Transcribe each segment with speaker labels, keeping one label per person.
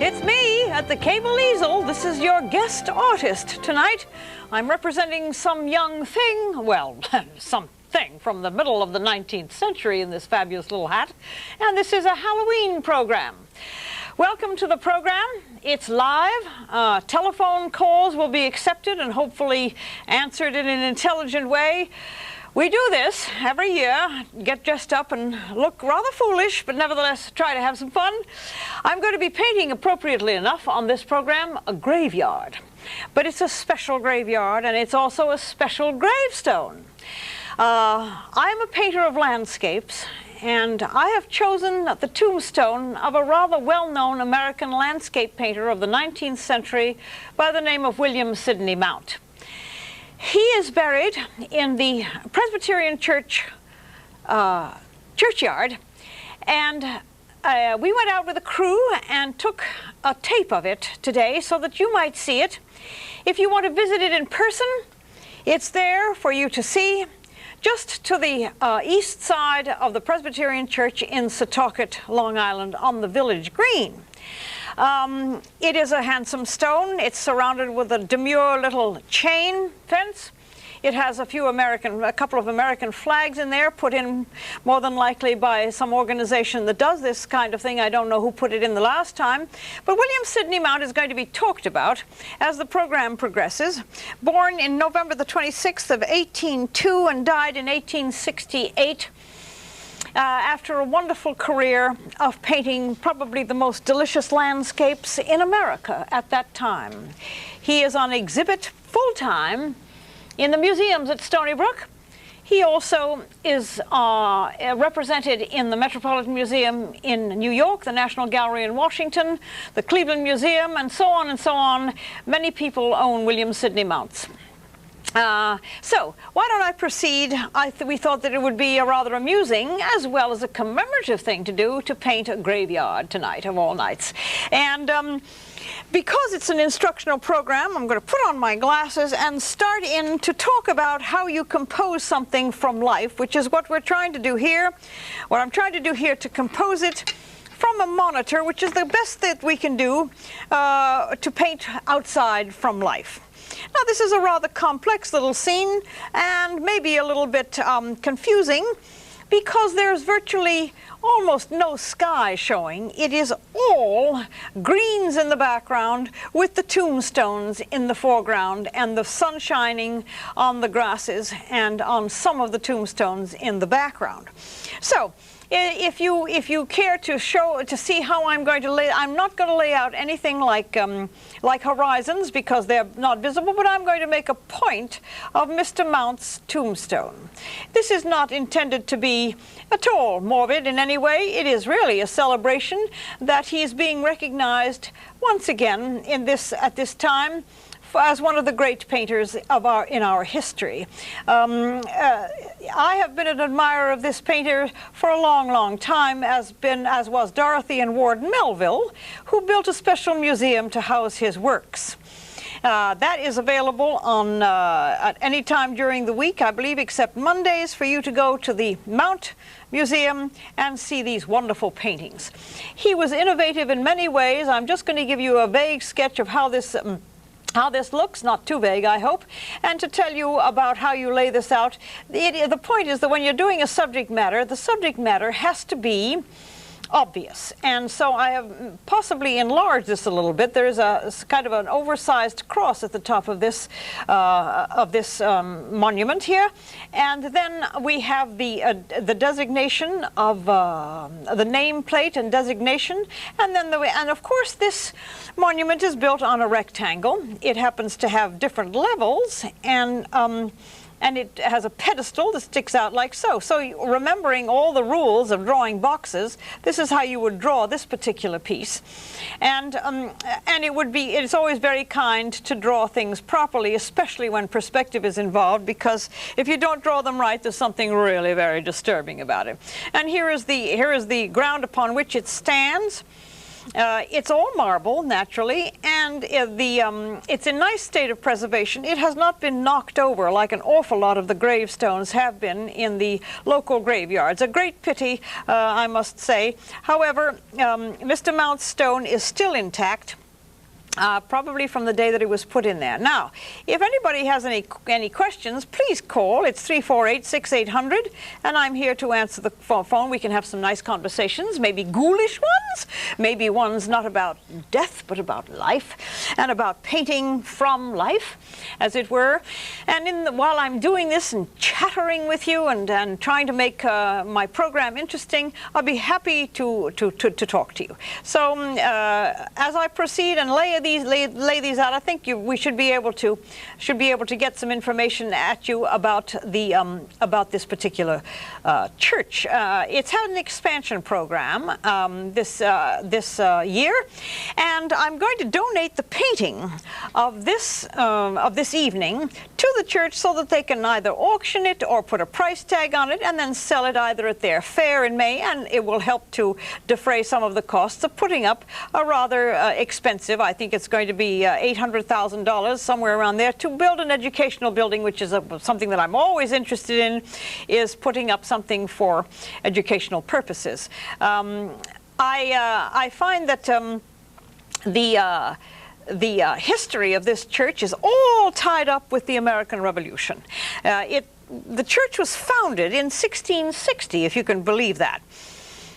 Speaker 1: It's me at the cable easel. This is your guest artist tonight. I'm representing some young thing, well, something from the middle of the 19th century in this fabulous little hat. And this is a Halloween program. Welcome to the program. It's live. Telephone calls will be accepted and hopefully answered in an intelligent way. We do this every year, get dressed up and look rather foolish, but nevertheless try to have some fun. I'm going to be painting, appropriately enough, on this program, a graveyard. But it's a special graveyard, and it's also a special gravestone. I'm a painter of landscapes, and I have chosen the tombstone of a rather well-known American landscape painter of the 19th century by the name of Sidney Mount. He is buried in the Presbyterian Church churchyard, and we went out with a crew and took a tape of it today so that you might see it. If you want to visit it in person, it's there for you to see, just to the east side of the Presbyterian Church in Setauket, Long Island, on the village green. It is a handsome stone. It's surrounded with a demure little chain fence. It has a couple of American flags in there, put in more than likely by some organization that does this kind of thing. I don't know who put it in the last time. But Sidney Mount is going to be talked about as the program progresses. Born in November the 26th of 1802 and died in 1868. After a wonderful career of painting probably the most delicious landscapes in America at that time. He is on exhibit full-time in the museums at Stony Brook. He also is represented in the Metropolitan Museum in New York, the National Gallery in Washington, the Cleveland Museum, and so on and so on. Many people own Sidney Mounts. So, why don't I proceed? We thought that it would be a rather amusing, as well as a commemorative thing to do, to paint a graveyard tonight, of all nights. And because it's an instructional program, I'm going to put on my glasses and start in to talk about how you compose something from life, which is what we're trying to do here. What I'm trying to do here, to compose it from a monitor, which is the best that we can do to paint outside from life. Now, this is a rather complex little scene and maybe a little bit confusing because there's virtually almost no sky showing. It is all greens in the background with the tombstones in the foreground and the sun shining on the grasses and on some of the tombstones in the background. So, if you care to see how I'm going to lay, I'm not going to lay out anything like horizons because they're not visible, but I'm going to make a point of Mr. Mount's tombstone. This is not intended to be at all morbid in any way. It is really a celebration that he's being recognized once again at this time as one of the great painters in our history. I have been an admirer of this painter for a long, long time, as was Dorothy and Ward Melville, who built a special museum to house his works. That is available at any time during the week, I believe, except Mondays, for you to go to the Mount Museum and see these wonderful paintings. He was innovative in many ways. I'm just going to give you a vague sketch of how this looks, not too vague, I hope, and to tell you about how you lay this out. The point is that when you're doing a subject matter, the subject matter has to be obvious. And so I have possibly enlarged this a little bit. There's a kind of an oversized cross at the top of this monument here. And then we have the designation of the nameplate and designation. And then and of course this monument is built on a rectangle. It happens to have different levels, and it has a pedestal that sticks out like so. So remembering all the rules of drawing boxes, this is how you would draw this particular piece. And it's always very kind to draw things properly, especially when perspective is involved, because if you don't draw them right, there's something really very disturbing about it. And here is the ground upon which it stands. It's all marble, naturally, and it's in nice state of preservation. It has not been knocked over like an awful lot of the gravestones have been in the local graveyards. A great pity, I must say. However, Mr. Mount's stone is still intact. Probably from the day that it was put in there. Now, if anybody has any questions, please call. It's 348-6800, and I'm here to answer the phone. We can have some nice conversations, maybe ghoulish ones, maybe ones not about death, but about life, and about painting from life, as it were. And while I'm doing this and chattering with you and trying to make my program interesting, I'll be happy to talk to you. So as I proceed and lay these out, I think we should be able to get some information at you about this particular church. It's had an expansion program this year, and I'm going to donate the painting of this evening to the church so that they can either auction it or put a price tag on it and then sell it either at their fair in May, and it will help to defray some of the costs of putting up a rather expensive, I think it's going to be $800,000, somewhere around there, to build an educational building, which is something that I'm always interested in, is putting up something for educational purposes. I find that the history of this church is all tied up with the American Revolution. The church was founded in 1660, if you can believe that.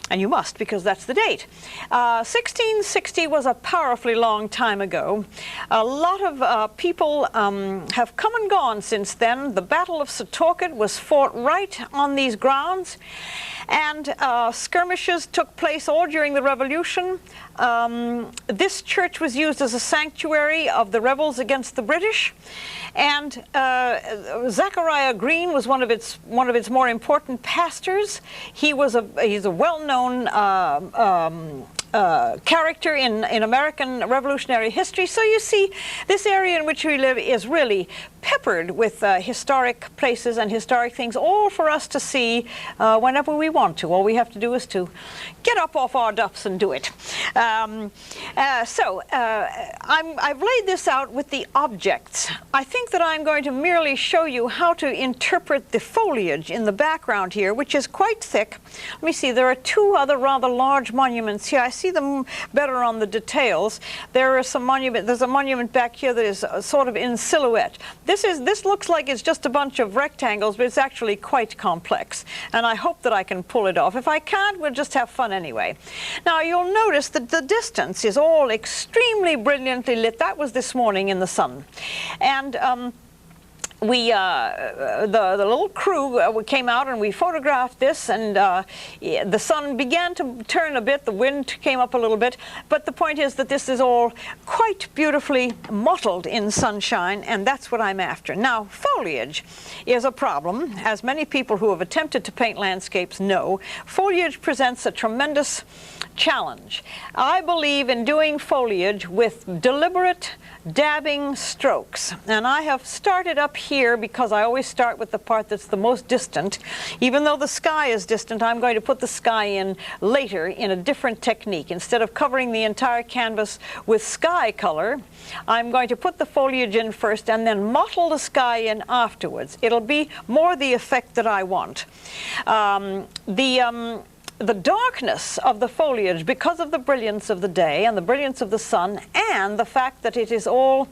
Speaker 1: And you must, because that's the date. 1660 was a powerfully long time ago. A lot of people have come and gone since then. The Battle of Setauket was fought right on these grounds, and skirmishes took place all during the Revolution. This church was used as a sanctuary of the rebels against the British, and Zachariah Green was one of its more important pastors. He's a well-known character in American revolutionary history. So you see, this area in which we live is really peppered with historic places and historic things, all for us to see whenever we want to. All we have to do is to get up off our duffs and do it. I've laid this out with the objects. I think that I'm going to merely show you how to interpret the foliage in the background here, which is quite thick. Let me see, there are two other rather large monuments here. I see them better on the details. There's a monument back here that is sort of in silhouette. This looks like it's just a bunch of rectangles, but it's actually quite complex, and I hope that I can pull it off. If I can't, we'll just have fun anyway. Now, you'll notice that the distance is all extremely brilliantly lit. That was this morning in the sun. And the little crew came out and we photographed this, and the sun began to turn a bit, the wind came up a little bit, but the point is that this is all quite beautifully mottled in sunshine, and that's what I'm after. Now, foliage is a problem, as many people who have attempted to paint landscapes know. Foliage presents a tremendous challenge. I believe in doing foliage with deliberate dabbing strokes, and I have started up here because I always start with the part that's the most distant. Even though the sky is distant, I'm going to put the sky in later in a different technique. Instead of covering the entire canvas with sky color, I'm going to put the foliage in first and then mottle the sky in afterwards. It'll be more the effect that I want. The darkness of the foliage, because of the brilliance of the day and the brilliance of the sun, and the fact that it is all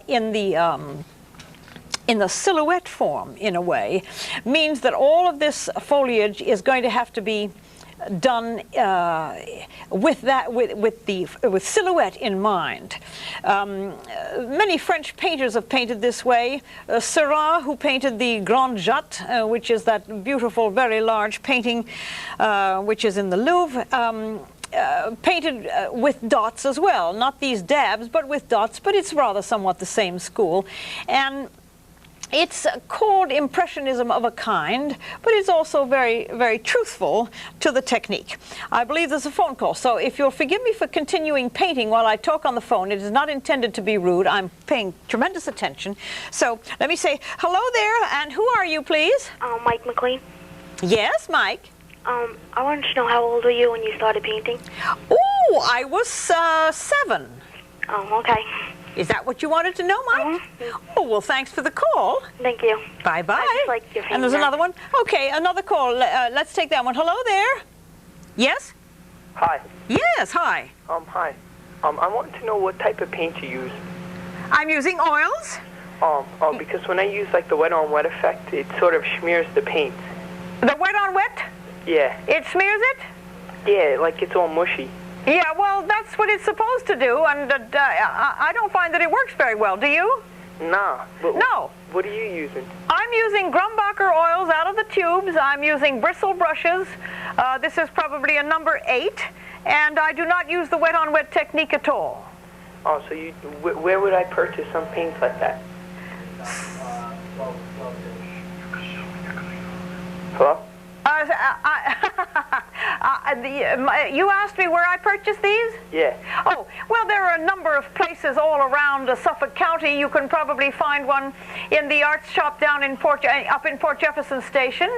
Speaker 1: in the silhouette form, in a way, means that all of this foliage is going to have to be done with silhouette in mind. Many French painters have painted this way. Seurat, who painted the Grande Jatte, which is that beautiful, very large painting which is in the Louvre, painted with dots as well. Not these dabs, but with dots, but it's rather somewhat the same school. And it's called Impressionism of a kind, but it's also very, very truthful to the technique. I believe there's a phone call, so if you'll forgive me for continuing painting while I talk on the phone, it is not intended to be rude. I'm paying tremendous attention. So let me say hello there, and who are you, please?
Speaker 2: Mike McLean.
Speaker 1: Yes, Mike.
Speaker 2: I wanted to know, how old were you when you started painting?
Speaker 1: Ooh, Oh, I was 7.
Speaker 2: Oh, okay.
Speaker 1: Is that what you wanted to know, Mike? Oh, well, thanks for the call.
Speaker 2: Thank you.
Speaker 1: Bye-bye.
Speaker 2: I just like your
Speaker 1: And there's
Speaker 2: finger.
Speaker 1: another one. Okay, another call. Let's take that one. Hello there. Yes?
Speaker 3: Hi.
Speaker 1: Yes, hi.
Speaker 3: Hi. I want to know what type of paint you use.
Speaker 1: I'm using oils.
Speaker 3: Because when I use like the wet-on-wet effect, it sort of smears the paint.
Speaker 1: The wet on wet?
Speaker 3: Yeah.
Speaker 1: It smears it?
Speaker 3: Yeah, like it's all mushy.
Speaker 1: Yeah, well, that's what it's supposed to do, and I don't find that it works very well. Do you?
Speaker 3: Nah.
Speaker 1: No.
Speaker 3: What are you using?
Speaker 1: I'm using Grumbacher oils out of the tubes. I'm using bristle brushes. This is probably a number 8, and I do not use the wet-on-wet technique at all.
Speaker 3: Oh, so where would I purchase some paints like that? Hello?
Speaker 1: You asked me where I purchased these?
Speaker 3: Yeah.
Speaker 1: Oh, well, there are a number of places all around Suffolk County. You can probably find one in the art shop down in up in Port Jefferson Station,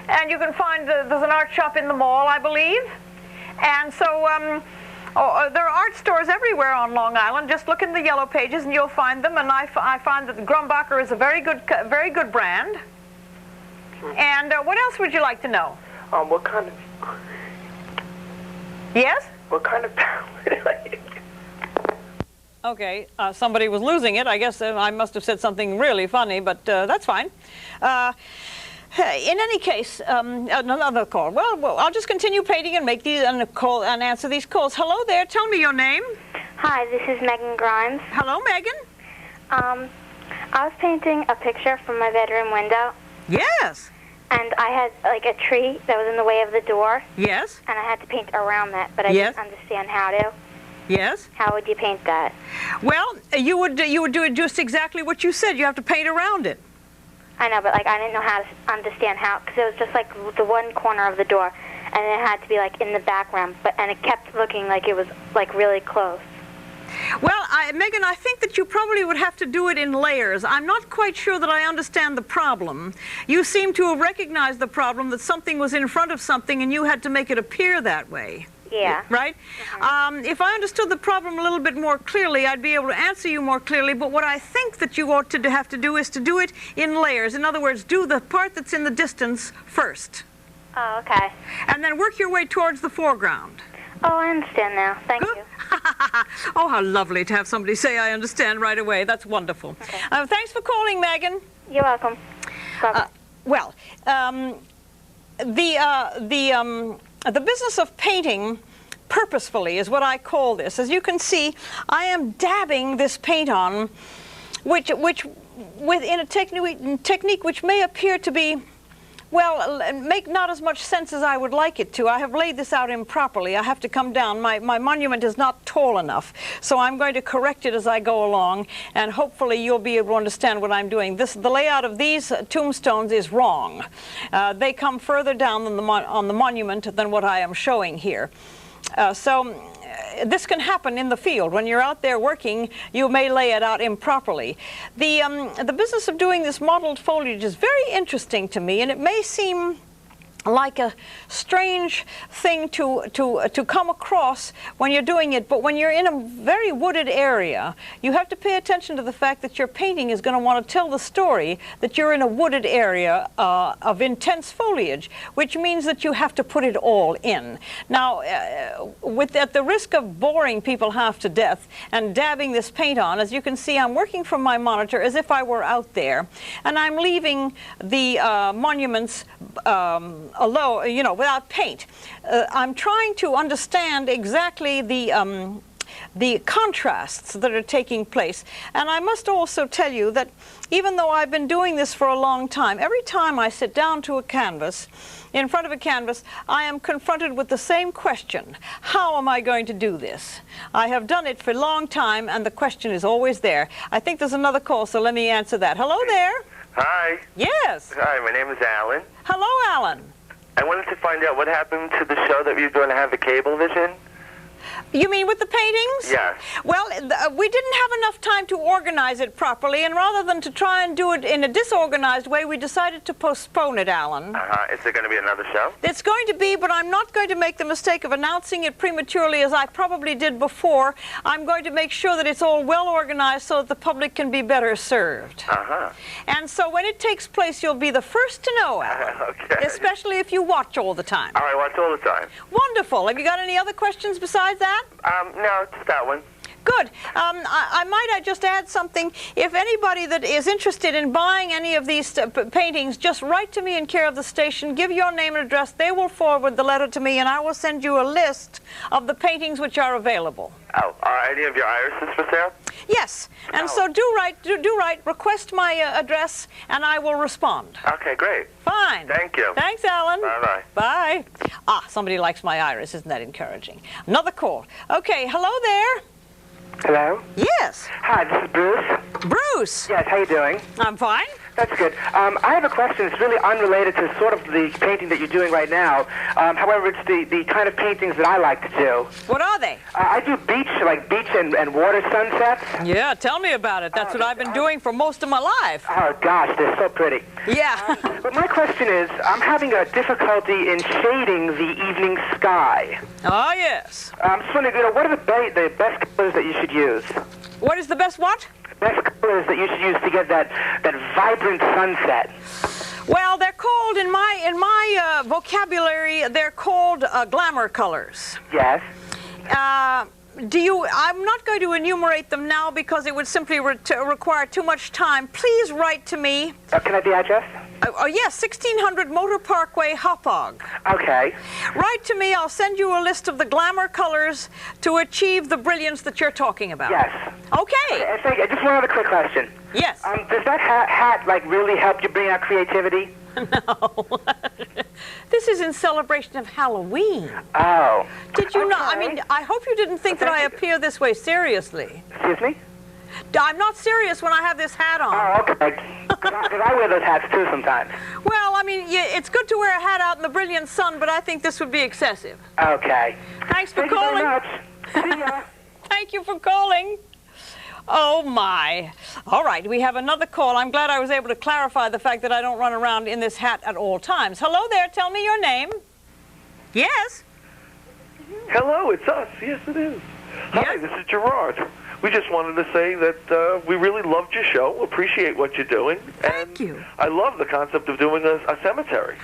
Speaker 1: and you can find there's an art shop in the mall, I believe. And so there are art stores everywhere on Long Island. Just look in the yellow pages, and you'll find them. And I find that Grumbacher is a very good brand. And what else would you like to know?
Speaker 3: What kind of...
Speaker 1: Yes?
Speaker 3: What kind of palette?
Speaker 1: Okay, somebody was losing it. I guess I must have said something really funny, but that's fine. In any case, another call. Well, I'll just continue painting and make these and answer these calls. Hello there. Tell me your name.
Speaker 2: Hi, this is Megan Grimes.
Speaker 1: Hello, Megan.
Speaker 2: I was painting a picture from my bedroom window.
Speaker 1: Yes.
Speaker 2: And I had like a tree that was in the way of the door.
Speaker 1: Yes.
Speaker 2: And I had to paint around that, but I didn't understand how to.
Speaker 1: Yes.
Speaker 2: How would you paint that?
Speaker 1: Well, you would do it just exactly what you said. You have to paint around it.
Speaker 2: I know, but like I didn't know how to understand how, because it was just like the one corner of the door, and it had to be like in the background, and it kept looking like it was like really close.
Speaker 1: Well, Megan, I think that you probably would have to do it in layers. I'm not quite sure that I understand the problem. You seem to have recognized the problem, that something was in front of something and you had to make it appear that way.
Speaker 2: Yeah.
Speaker 1: Right? If I understood the problem a little bit more clearly, I'd be able to answer you more clearly, but what I think that you ought to have to do is to do it in layers. In other words, do the part that's in the distance first.
Speaker 2: Oh, okay.
Speaker 1: And then work your way towards the foreground.
Speaker 2: Oh, I understand now. Thank you.
Speaker 1: Oh, how lovely to have somebody say I understand right away. That's wonderful.
Speaker 2: Okay.
Speaker 1: Thanks for calling, Megan.
Speaker 2: You're welcome. Bye-bye.
Speaker 1: The business of painting purposefully is what I call this. As you can see, I am dabbing this paint on, in a technique which may appear to be, well, make not as much sense as I would like it to. I have laid this out improperly. I have to come down. My monument is not tall enough, so I'm going to correct it as I go along, and hopefully you'll be able to understand what I'm doing. The layout of these tombstones is wrong. They come further down on the monument than what I am showing here. This can happen in the field. When you're out there working, you may lay it out improperly. The business of doing this mottled foliage is very interesting to me, and it may seem like a strange thing to come across when you're doing it, but when you're in a very wooded area, you have to pay attention to the fact that your painting is going to want to tell the story that you're in a wooded area of intense foliage, which means that you have to put it all in. Now, at the risk of boring people half to death and dabbing this paint on, as you can see, I'm working from my monitor as if I were out there, and I'm leaving the monuments alone, without paint. I'm trying to understand exactly the contrasts that are taking place. And I must also tell you that even though I've been doing this for a long time, every time I sit down to a canvas, in front of a canvas, I am confronted with the same question. How am I going to do this? I have done it for a long time, and the question is always there. I think there's another call, so let me answer that. Hello there.
Speaker 4: Hi.
Speaker 1: Yes.
Speaker 4: Hi, my name is Alan.
Speaker 1: Hello, Alan.
Speaker 4: I wanted to find out what happened to the show that we were going to have the Cablevision.
Speaker 1: You mean with the paintings?
Speaker 4: Yes.
Speaker 1: Well, we didn't have enough time to organize it properly, and rather than to try and do it in a disorganized way, we decided to postpone it, Alan.
Speaker 4: Is there going to be another show?
Speaker 1: It's going to be, but I'm not going to make the mistake of announcing it prematurely as I probably did before. I'm going to make sure that it's all well organized so that the public can be better served. And so when it takes place, you'll be the first to know, Alan.
Speaker 4: Okay.
Speaker 1: Especially if you watch all the time.
Speaker 4: I watch all the time.
Speaker 1: Wonderful. Have you got any other questions besides that?
Speaker 4: No, just that one.
Speaker 1: Good. I just add something. If anybody that is interested in buying any of these paintings, just write to me in care of the station, give your name and address. They will forward the letter to me, and I will send you a list of the paintings which are available.
Speaker 4: Oh, are any of your irises for sale?
Speaker 1: Yes, and so do write, request my address, and I will respond.
Speaker 4: Okay, great.
Speaker 1: Fine.
Speaker 4: Thank you.
Speaker 1: Thanks, Alan.
Speaker 4: Bye-bye.
Speaker 1: Bye. Ah, somebody likes my iris. Isn't that encouraging? Another call. Okay, hello there.
Speaker 5: Hello?
Speaker 1: Yes.
Speaker 5: Hi, this is Bruce.
Speaker 1: Bruce.
Speaker 5: Yes, how you doing?
Speaker 1: I'm fine.
Speaker 5: That's good. I have a question. It's really unrelated to sort of the painting that you're doing right now. However, it's the kind of paintings that I like to do.
Speaker 1: What are they?
Speaker 5: I do beach and water sunsets.
Speaker 1: Yeah, tell me about it. That's what I've been doing for most of my life.
Speaker 5: Oh, gosh, they're so pretty.
Speaker 1: Yeah.
Speaker 5: But my question is, I'm having a difficulty in shading the evening sky.
Speaker 1: Oh, yes.
Speaker 5: I'm just wondering, what are the best colors that you should use?
Speaker 1: What is the best what?
Speaker 5: Best colors that you should use to get that vibrant sunset.
Speaker 1: Well, they're called, in my vocabulary, they're called glamour colors.
Speaker 5: Yes.
Speaker 1: I'm not going to enumerate them now because it would simply require too much time. Please write to me.
Speaker 5: Can I have the address?
Speaker 1: Yes, 1600 Motor Parkway, Hauppauge.
Speaker 5: Okay.
Speaker 1: Write to me. I'll send you a list of the glamour colors to achieve the brilliance that you're talking about.
Speaker 5: Yes.
Speaker 1: Okay.
Speaker 5: Thank you. Just one other quick question.
Speaker 1: Yes.
Speaker 5: Does that hat really help you bring out creativity?
Speaker 1: No. This is in celebration of Halloween.
Speaker 5: Oh.
Speaker 1: Did you not? I mean, I hope you didn't think that I appear this way seriously.
Speaker 5: Excuse me?
Speaker 1: I'm not serious when I have this hat on.
Speaker 5: Oh, okay. Because I wear those hats too sometimes.
Speaker 1: Well, I mean, it's good to wear a hat out in the brilliant sun, but I think this would be excessive.
Speaker 5: Okay.
Speaker 1: Thanks for
Speaker 5: Thank
Speaker 1: calling.
Speaker 5: you very much. See ya.
Speaker 1: Thank you for calling. Oh, my. All right, we have another call. I'm glad I was able to clarify the fact that I don't run around in this hat at all times. Hello there. Tell me your name. Yes?
Speaker 6: Hello, it's us. Yes, it is. Hi, this is Gerard. We just wanted to say that we really loved your show, appreciate what you're doing.
Speaker 1: Thank you.
Speaker 6: I love the concept of doing a cemetery.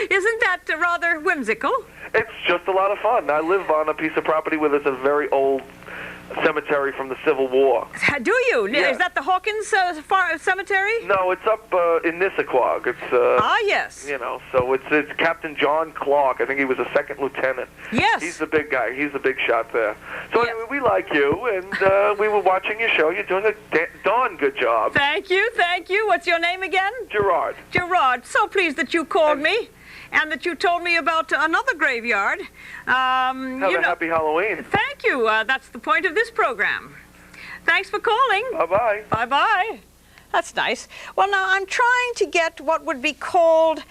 Speaker 1: Isn't that rather whimsical?
Speaker 6: It's just a lot of fun. I live on a piece of property where there's a very old cemetery from the Civil War.
Speaker 1: Do you?
Speaker 6: Yeah.
Speaker 1: Is that the Hawkins cemetery?
Speaker 6: No, it's up in Nissaquag. It's
Speaker 1: yes.
Speaker 6: You know, so it's Captain John Clark. I think he was a second lieutenant.
Speaker 1: Yes.
Speaker 6: He's the big guy. He's the big shot there. So anyway, we like you, and we were watching your show. You're doing a darn good job.
Speaker 1: Thank you, thank you. What's your name again?
Speaker 6: Gerard.
Speaker 1: Gerard. So pleased that you called me. And that you told me about another graveyard.
Speaker 6: Have a happy Halloween.
Speaker 1: Thank you. That's the point of this program. Thanks for calling.
Speaker 6: Bye-bye.
Speaker 1: Bye-bye. That's nice. Well, now, I'm trying to get what would be called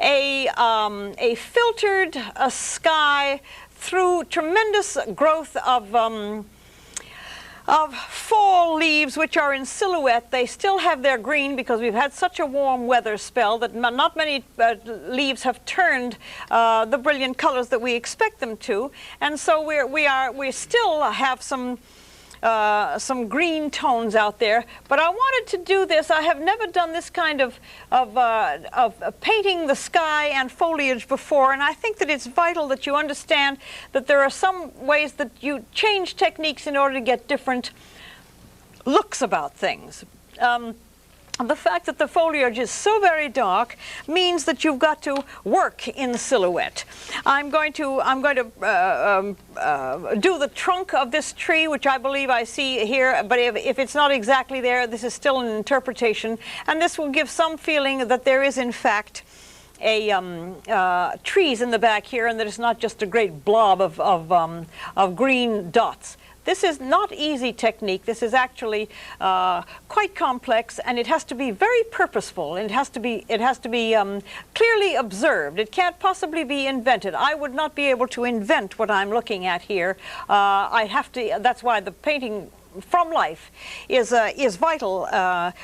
Speaker 1: a filtered sky through tremendous growth of fall leaves which are in silhouette. They still have their green because we've had such a warm weather spell that not many leaves have turned the brilliant colors that we expect them to, and so we still have some green tones out there. But I wanted to do this. I have never done this kind of painting the sky and foliage before, and I think that it's vital that you understand that there are some ways that you change techniques in order to get different looks about things. The fact that the foliage is so very dark means that you've got to work in silhouette. I'm going to do the trunk of this tree, which I believe I see here, but if it's not exactly there, this is still an interpretation, and this will give some feeling that there is in fact trees in the back here, and that it's not just a great blob of green dots. This is not easy technique. This is actually quite complex, and it has to be very purposeful. And it has to be clearly observed. It can't possibly be invented. I would not be able to invent what I'm looking at here. I have to. That's why the painting from life is vital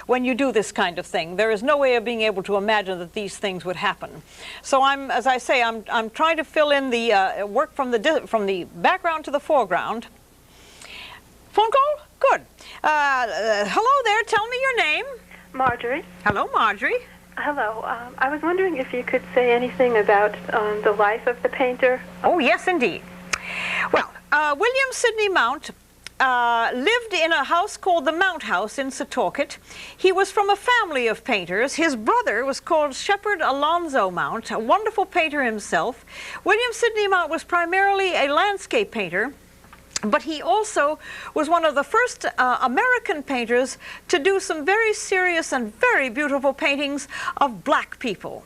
Speaker 1: when you do this kind of thing. There is no way of being able to imagine that these things would happen. So as I say, I'm trying to fill in the work from the background to the foreground. Phone call? Good. Hello there. Tell me your name.
Speaker 7: Marjorie.
Speaker 1: Hello, Marjorie.
Speaker 7: Hello. I was wondering if you could say anything about the life of the painter.
Speaker 1: Oh, yes, indeed. Well, William Sidney Mount lived in a house called the Mount House in Setauket. He was from a family of painters. His brother was called Shepherd Alonzo Mount, a wonderful painter himself. William Sidney Mount was primarily a landscape painter, but he also was one of the first American painters to do some very serious and very beautiful paintings of black people.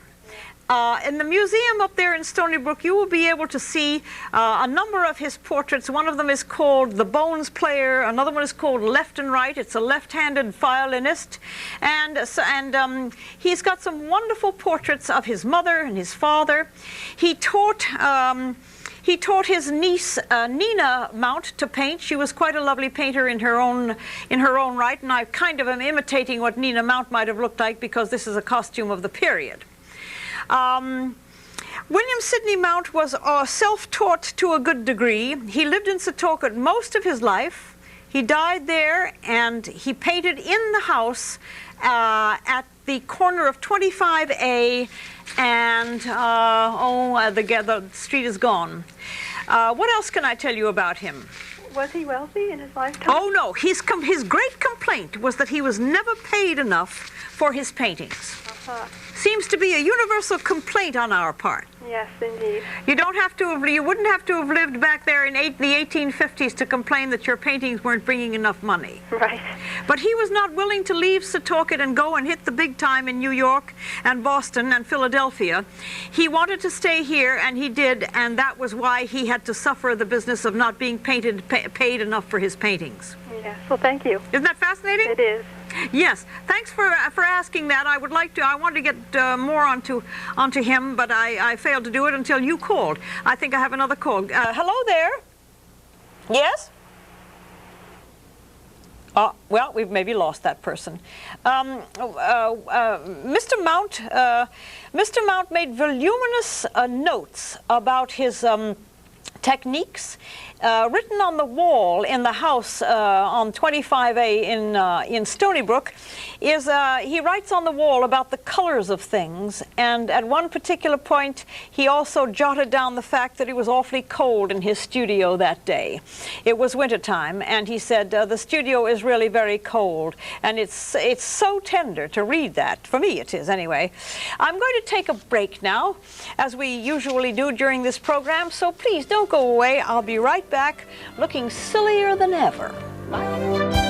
Speaker 1: In the museum up there in Stony Brook, you will be able to see a number of his portraits. One of them is called The Bones Player. Another one is called Left and Right. It's a left-handed violinist. And he's got some wonderful portraits of his mother and his father. He taught his niece Nina Mount to paint. She was quite a lovely painter in her own right, and I kind of am imitating what Nina Mount might have looked like because this is a costume of the period. William Sidney Mount was self-taught to a good degree. He lived in Setauket most of his life. He died there, and he painted in the house at the corner of 25A and the street is gone. What else can I tell you about him?
Speaker 7: Was he wealthy in his lifetime?
Speaker 1: Oh no, his great complaint was that he was never paid enough for his paintings. Seems to be a universal complaint on our part.
Speaker 7: Yes, indeed.
Speaker 1: You wouldn't have to have lived back there in the 1850s to complain that your paintings weren't bringing enough money.
Speaker 7: Right.
Speaker 1: But he was not willing to leave Setauket and go and hit the big time in New York and Boston and Philadelphia. He wanted to stay here, and he did, and that was why he had to suffer the business of not being paid enough for his paintings.
Speaker 7: Yes. Well, thank you.
Speaker 1: Isn't that fascinating?
Speaker 7: It is.
Speaker 1: Yes, thanks for asking that. I wanted to get more onto him, but I failed to do it until you called. I think I have another call. Hello there. Yes? Well, we've maybe lost that person. Mr. Mount made voluminous notes about his techniques. Written on the wall in the house on 25A in Stony Brook is he writes on the wall about the colors of things, and at one particular point he also jotted down the fact that it was awfully cold in his studio that day. It was wintertime, and he said the studio is really very cold, and it's so tender to read that. For me it is anyway. I'm going to take a break now, as we usually do during this program, so please don't go away. I'll be right back looking sillier than ever. Bye.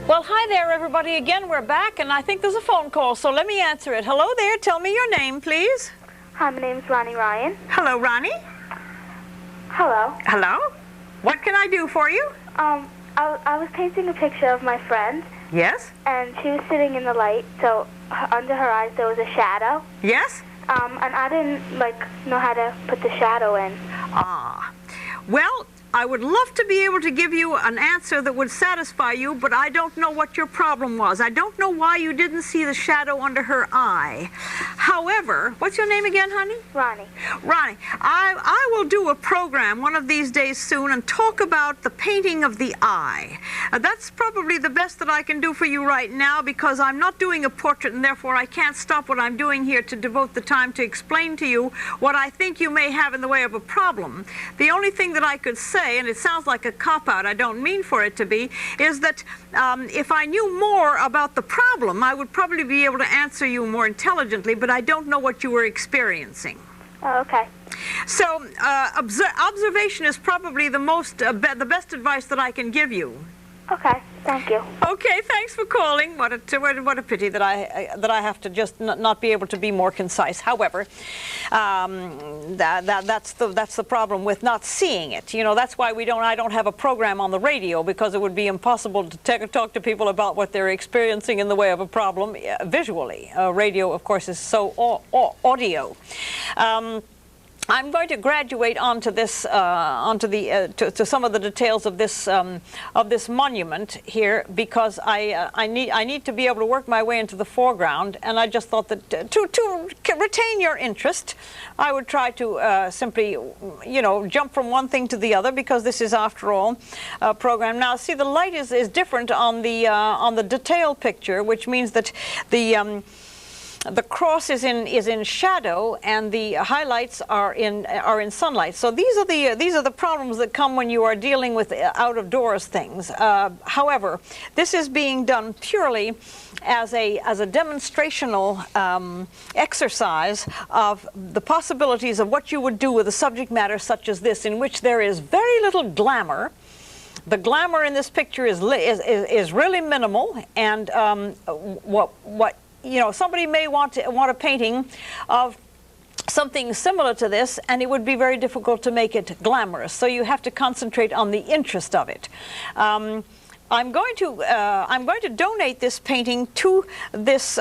Speaker 1: Well, hi there, everybody. Again, we're back, and I think there's a phone call, so let me answer it. Hello there. Tell me your name, please.
Speaker 2: Hi, my name's Ronnie Ryan.
Speaker 1: Hello, Ronnie.
Speaker 2: Hello.
Speaker 1: Hello. What can I do for you?
Speaker 2: I was painting a picture of my friend,
Speaker 1: Yes.
Speaker 2: and she was sitting in the light, so under her eyes there was a shadow.
Speaker 1: Yes.
Speaker 2: And I didn't know how to put the shadow in.
Speaker 1: Ah. Well, I would love to be able to give you an answer that would satisfy you, but I don't know what your problem was. I don't know why you didn't see the shadow under her eye. However, what's your name again, honey?
Speaker 2: Ronnie.
Speaker 1: Ronnie, I will do a program one of these days soon and talk about the painting of the eye. That's probably the best that I can do for you right now, because I'm not doing a portrait, and therefore I can't stop what I'm doing here to devote the time to explain to you what I think you may have in the way of a problem. The only thing that I could say, and it sounds like a cop-out, I don't mean for it to be, is that if I knew more about the problem, I would probably be able to answer you more intelligently, but I don't know what you were experiencing.
Speaker 2: Oh, okay.
Speaker 1: So observation is probably the best advice that I can give you.
Speaker 2: Okay, thank you.
Speaker 1: Okay, thanks for calling. What a pity that I have to just not be able to be more concise. However, that's the problem with not seeing it. You know, that's why I don't have a program on the radio, because it would be impossible to talk to people about what they're experiencing in the way of a problem visually. Radio, of course, is so audio. I'm going to graduate onto this, to some of the details of this monument here, because I need to be able to work my way into the foreground, and I just thought that to retain your interest, I would try to simply, jump from one thing to the other, because this is, after all, a program. Now, see, the light is different on the detail picture, which means that the cross is in shadow, and the highlights are in sunlight. So these are the problems that come when you are dealing with out of doors things. However, this is being done purely as a demonstrational exercise of the possibilities of what you would do with a subject matter such as this, in which there is very little glamour. The glamour in this picture is really minimal, and somebody may want a painting of something similar to this, and it would be very difficult to make it glamorous. So you have to concentrate on the interest of it. I'm going to donate this painting to this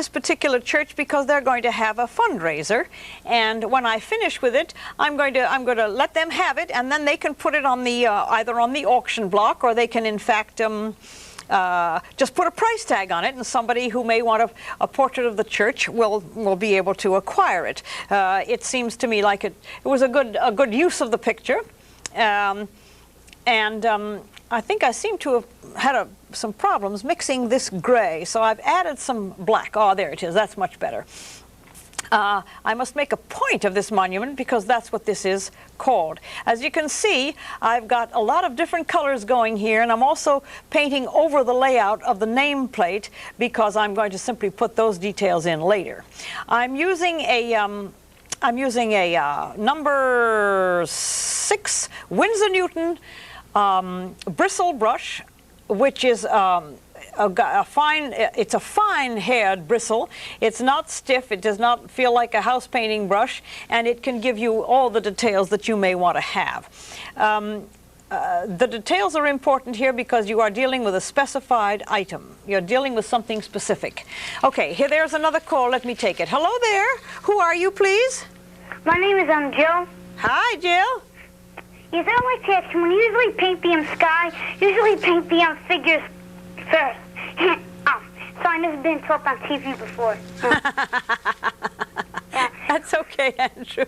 Speaker 1: particular church, because they're going to have a fundraiser, and when I finish with it, I'm going to let them have it, and then they can put it on the either on the auction block, or they can in fact just put a price tag on it, and somebody who may want a portrait of the church will be able to acquire it. It seems to me like it was a good use of the picture, and I think I seem to have had some problems mixing this gray, so I've added some black. Oh, there it is. That's much better. I must make a point of this monument, because that's what this is called. As you can see, I've got a lot of different colors going here, and I'm also painting over the layout of the nameplate, because I'm going to simply put those details in later. I'm using a number 6 Winsor Newton bristle brush, which is it's a fine-haired bristle. It's not stiff. It does not feel like a house painting brush, and it can give you all the details that you may want to have. The details are important here, because you are dealing with a specified item. You're dealing with something specific. Okay, there's another call. Let me take it. Hello there. Who are you, please?
Speaker 2: My name is Jill.
Speaker 1: Hi, Jill.
Speaker 2: Yes, I'd like to ask you, when you usually paint the sky, usually paint the figures first. So I've never been taught on TV before.
Speaker 1: That's okay, Andrew.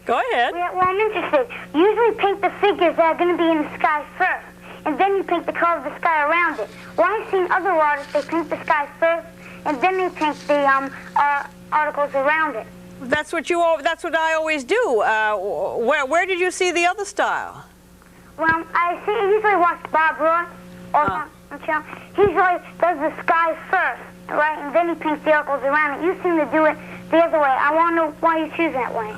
Speaker 1: Go ahead.
Speaker 2: Yeah, well, I'm interested. You usually paint the figures that are going to be in the sky first, and then you paint the color of the sky around it. Well, I've seen other artists, they paint the sky first, and then they paint the articles around it.
Speaker 1: That's what I always do. Where did you see the other style?
Speaker 2: Well, I usually watch Bob Ross, he usually does the sky first, right, and then he paints the articles around it. You seem to do it the other way. I want to know why you choose that way.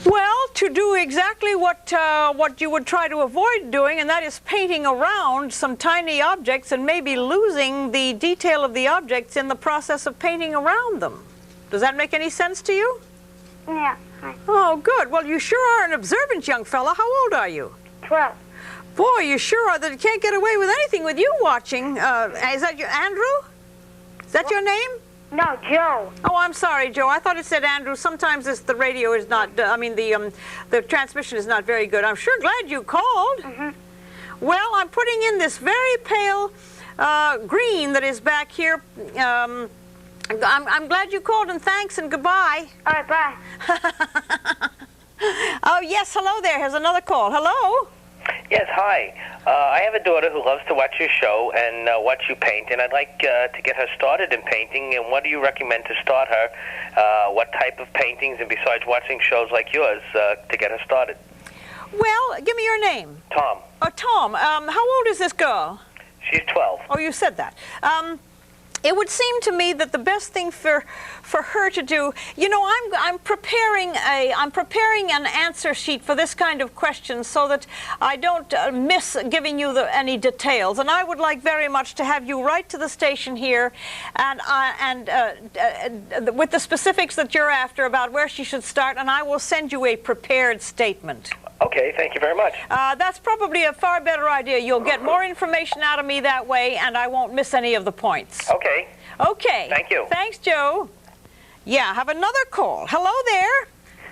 Speaker 1: Well, to do exactly what you would try to avoid doing, and that is painting around some tiny objects and maybe losing the detail of the objects in the process of painting around them. Does that make any sense to you?
Speaker 2: Yeah. Hi.
Speaker 1: Oh, good. Well, you sure are an observant young fella. How old are you?
Speaker 2: 12.
Speaker 1: Boy, you sure are that you can't get away with anything with you watching. Is that your Andrew? Is that your name?
Speaker 2: No, Joe.
Speaker 1: Oh, I'm sorry, Joe. I thought it said Andrew. Sometimes the radio is not, the transmission is not very good. I'm sure glad you called.
Speaker 2: Mm-hmm.
Speaker 1: Well, I'm putting in this very pale green that is back here. I'm glad you called, and thanks and goodbye.
Speaker 2: All right, bye.
Speaker 1: Oh, yes, hello there. Here's another call. Hello?
Speaker 8: Yes, hi. I have a daughter who loves to watch your show and watch you paint, and I'd like to get her started in painting. And what do you recommend to start her? What type of paintings, and besides watching shows like yours, to get her started?
Speaker 1: Well, give me your name.
Speaker 8: Tom.
Speaker 1: Oh, Tom. How old is this girl?
Speaker 8: She's 12.
Speaker 1: Oh, you said that. It would seem to me that the best thing for her to do, you know, I'm preparing an answer sheet for this kind of question so that I don't miss giving you any details. And I would like very much to have you write to the station here and with the specifics that you're after about where she should start, and I will send you a prepared statement.
Speaker 8: Okay, thank you very much.
Speaker 1: That's probably a far better idea. You'll get more information out of me that way, and I won't miss any of the points.
Speaker 8: Okay.
Speaker 1: Okay.
Speaker 8: Thank you.
Speaker 1: Thanks, Joe. Yeah, have another call. Hello there.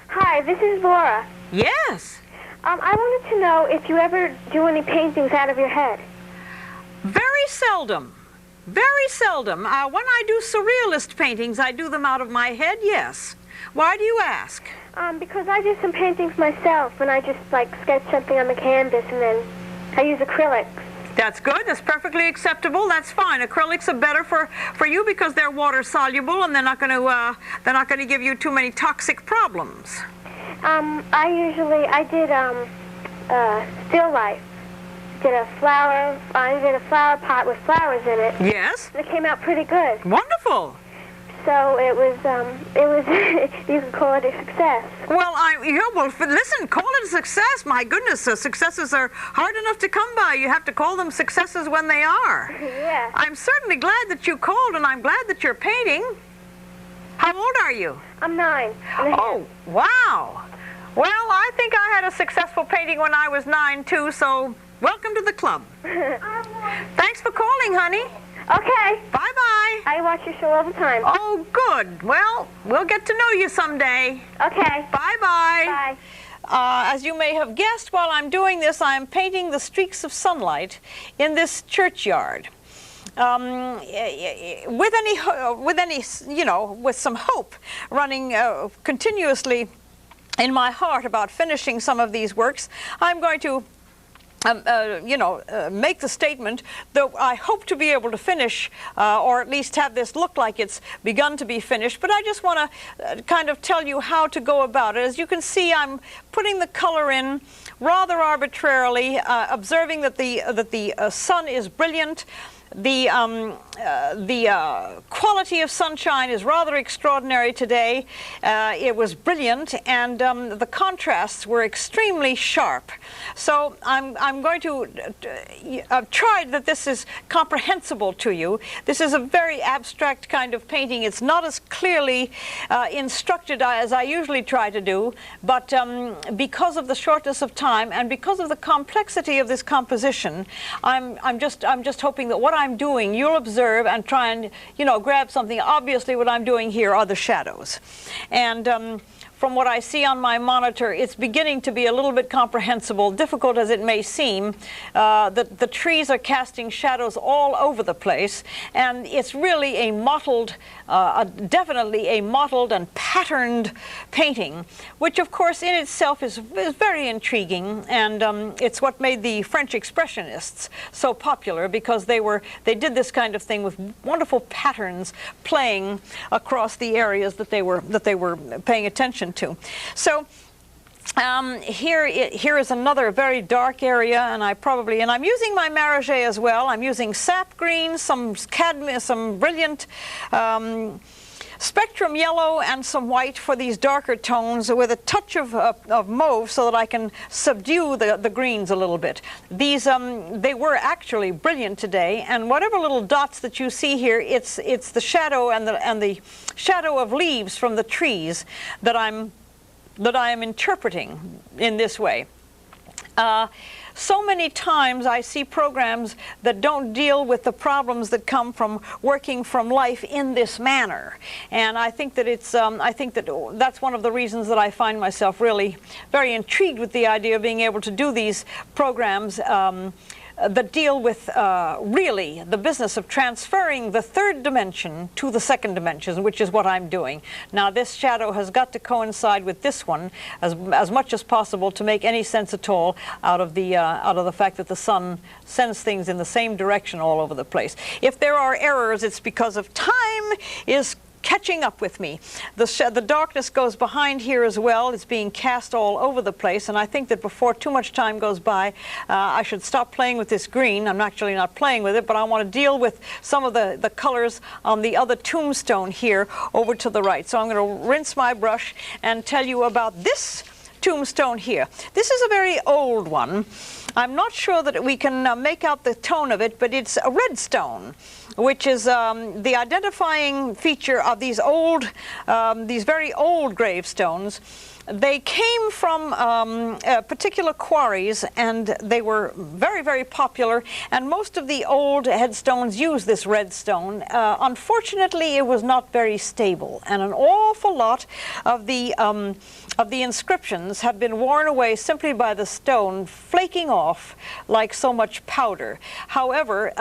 Speaker 2: Hi, this is Laura.
Speaker 1: Yes.
Speaker 2: I wanted to know if you ever do any paintings out of your head.
Speaker 1: Very seldom. Very seldom. When I do surrealist paintings, I do them out of my head, yes. Why do you ask?
Speaker 2: Because I do some paintings myself, and I just, sketch something on the canvas, and then I use acrylics.
Speaker 1: That's good. That's perfectly acceptable. That's fine. Acrylics are better for you because they're water soluble, and they're not going to give you too many toxic problems.
Speaker 2: I did still life. I did a flower pot with flowers in it.
Speaker 1: Yes.
Speaker 2: It came out pretty good.
Speaker 1: Wonderful.
Speaker 2: So it was you could call it a success.
Speaker 1: Well, listen, call it a success. My goodness, successes are hard enough to come by. You have to call them successes when they are.
Speaker 2: Yeah.
Speaker 1: I'm certainly glad that you called, and I'm glad that you're painting. How old are you?
Speaker 2: I'm 9.
Speaker 1: Oh, wow. Well, I think I had a successful painting when I was 9, too, so welcome to the club. Thanks for calling, honey.
Speaker 2: Okay.
Speaker 1: Bye-bye.
Speaker 2: I watch your show all the time.
Speaker 1: Oh, good. Well, we'll get to know you someday.
Speaker 2: Okay.
Speaker 1: Bye-bye.
Speaker 2: Bye.
Speaker 1: As you may have guessed, while I'm doing this, I'm painting the streaks of sunlight in this churchyard. With some hope running continuously in my heart about finishing some of these works, I'm going to make the statement that I hope to be able to finish, or at least have this look like it's begun to be finished. But I just want to kind of tell you how to go about it. As you can see, I'm putting the color in rather arbitrarily, observing that the sun is brilliant. The quality of sunshine is rather extraordinary today. It was brilliant, and the contrasts were extremely sharp. So I'm going to I've tried that this is comprehensible to you. This is a very abstract kind of painting. It's not as clearly instructed as I usually try to do, but because of the shortness of time and because of the complexity of this composition, I'm just hoping that what I'm doing, you'll observe and try and, grab something. Obviously, what I'm doing here are the shadows. And from what I see on my monitor, it's beginning to be a little bit comprehensible, difficult as it may seem. The trees are casting shadows all over the place, and it's really a mottled, definitely a mottled and patterned painting, which of course in itself is very intriguing, and it's what made the French Expressionists so popular, because they did this kind of thing with wonderful patterns playing across the areas that they were paying attention to. So here is another very dark area, and I'm using my Maragé as well. I'm using sap green, some cadmium, some brilliant spectrum yellow and some white for these darker tones with a touch of mauve so that I can subdue the greens a little bit. These, they were actually brilliant today, and whatever little dots that you see here, it's the shadow and the shadow of leaves from the trees that I am interpreting in this way. So many times I see programs that don't deal with the problems that come from working from life in this manner, and I think that it's I think that that's one of the reasons that I find myself really very intrigued with the idea of being able to do these programs that deal with really the business of transferring the third dimension to the second dimension, which is what I'm doing. Now this shadow has got to coincide with this one as much as possible to make any sense at all out of the fact that the sun sends things in the same direction all over the place. If there are errors, it's because of time is catching up with me. The darkness goes behind here as well. It's being cast all over the place, and I think that before too much time goes by, I should stop playing with this green. I'm actually not playing with it, but I want to deal with some of the colors on the other tombstone here over to the right. So I'm going to rinse my brush and tell you about this tombstone here. This is a very old one. I'm not sure that we can make out the tone of it, but it's a red stone, which is the identifying feature of these very old gravestones. They came from particular quarries, and they were very, very popular, and most of the old headstones use this red stone. Unfortunately, it was not very stable, and an awful lot of the inscriptions have been worn away simply by the stone flaking off like so much powder. However,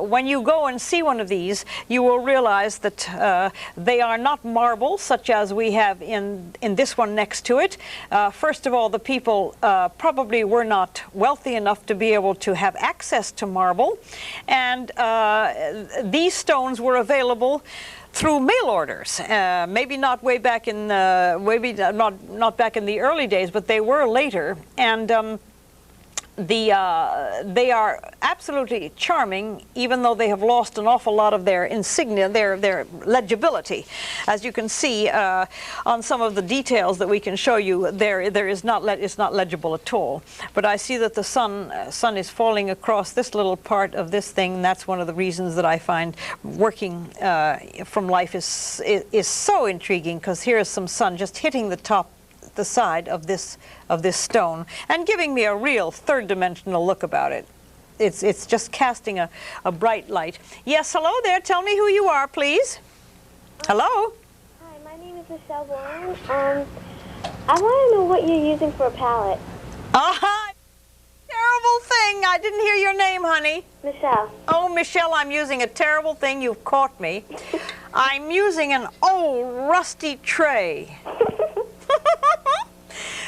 Speaker 1: when you go and see one of these, you will realize that they are not marble such as we have in this one next to it. First of all, the people probably were not wealthy enough to be able to have access to marble, and these stones were available through mail orders. Maybe not way back in not back in the early days, but they were later, and they are absolutely charming, even though they have lost an awful lot of their insignia, their legibility. As you can see on some of the details that we can show you, it's not legible at all. But I see that the sun is falling across this little part of this thing. And that's one of the reasons that I find working from life is so intriguing, because here is some sun just hitting the side of this stone and giving me a real third-dimensional look about it. It's just casting a bright light. Yes, hello there. Tell me who you are, please. Hello.
Speaker 9: Hi, my name is Michelle Warren. I want to know what you're using for a palette.
Speaker 1: Terrible thing. I didn't hear your name, honey.
Speaker 9: Michelle.
Speaker 1: Oh, Michelle, I'm using a terrible thing. You've caught me. I'm using an old rusty tray.